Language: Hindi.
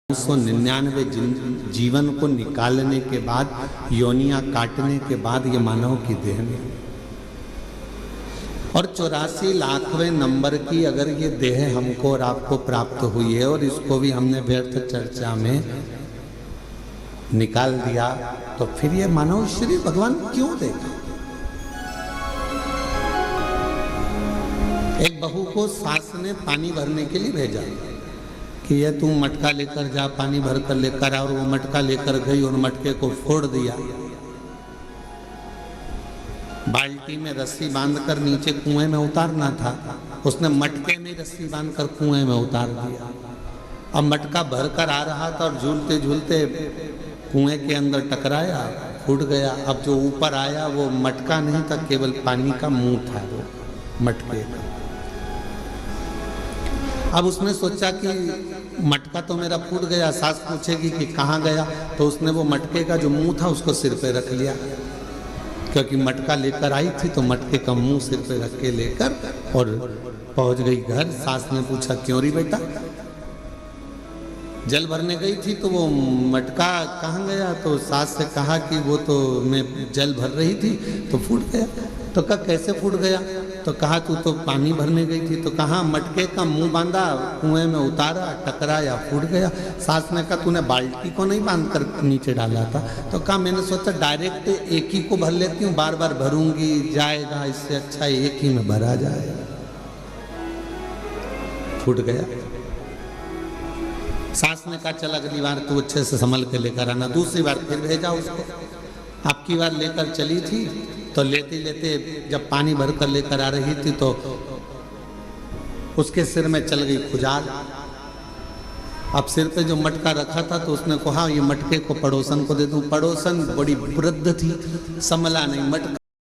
999 जीवन को निकालने के बाद, योनियां काटने के बाद ये मानव की देह में, और 84 लाखवें नंबर की अगर ये देह हमको और आपको प्राप्त हुई है और इसको भी हमने व्यर्थ चर्चा में निकाल दिया, तो फिर ये मानव शरीर भगवान क्यों देगा? एक बहू को सास ने पानी भरने के लिए भेजा कि ये तू मटका लेकर जा, पानी भर कर लेकर आ, और वो मटका लेकर गई और मटके को फोड़ दिया। बाल्टी में रस्सी बांधकर नीचे कुएं में उतारना था, उसने मटके में रस्सी बांधकर कुएं में उतार दिया। अब मटका भर कर आ रहा था और झूलते झूलते कुएं के अंदर टकराया, फूट गया। अब जो ऊपर आया वो मटका नहीं था, केवल पानी का मुंह था वो मटके का। अब उसने सोचा कि मटका तो मेरा फूट गया, सास पूछेगी कि कहाँ गया, तो उसने वो मटके का जो मुंह था उसको सिर पे रख लिया, क्योंकि मटका लेकर आई थी तो मटके का मुंह सिर पे रख के लेकर और पहुंच गई घर। सास ने पूछा क्यों री बेटा? जल भरने गई थी तो वो मटका कहाँ गया? तो सास से कहा कि वो तो मैं जल भर रही थी तो फूट गया। तो कहा कैसे फूट गया? तो कहा तू तो पानी भरने गई थी। तो कहा मटके का मुंह बांधा, कुएं में उतारा, टकराया, फूट गया। सास ने कहा तूने बाल्टी को नहीं बांध कर नीचे डाला था? तो कहा मैंने सोचा डायरेक्ट एक ही को भर लेती हूँ, बार बार भरूंगी जाएगा, इससे अच्छा एक ही में भरा जाए। फूट गया। सास ने कहा चल अगली बार तू अच्छे से संभल के लेकर आना। दूसरी बार फिर भेजा उसको। आपकी बार लेकर चली थी तो लेते लेते जब पानी भर कर लेकर आ रही थी तो उसके सिर में चल गई खुजाल। अब सिर पे जो मटका रखा था तो उसने कहा ये मटके को पड़ोसन को दे दूं। पड़ोसन बड़ी वृद्ध थी, संभला नहीं, मटका